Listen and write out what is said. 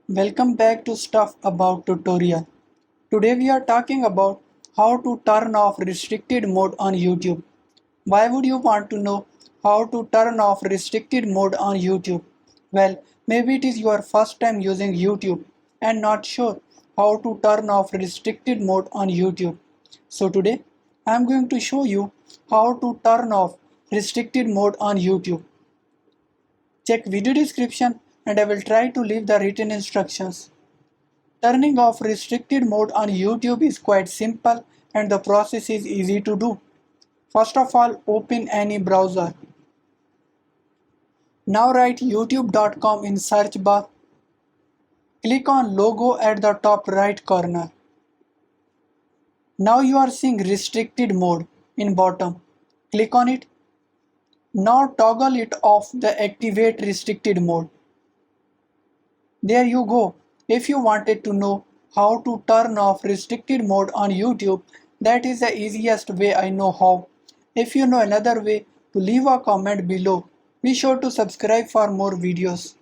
Welcome back to Stuff About Tutorial. Today we are talking about how to turn off restricted mode on YouTube. Why would you want to know how to turn off restricted mode on YouTube? Well, maybe it is your first time using YouTube and not sure how to turn off restricted mode on YouTube. So today I am going to show you how to turn off restricted mode on YouTube. Check video description and I will try to leave the written instructions. Turning off restricted mode on YouTube is quite simple and the process is easy to do. First of all, open any browser. Now write youtube.com in search bar. Click on logo at the top right corner. Now you are seeing restricted mode in bottom. Click on it. Now toggle it off the activate restricted mode. There you go. If you wanted to know how to turn off restricted mode on YouTube, that is the easiest way I know how. If you know another way, to leave a comment below. Be sure to subscribe for more videos.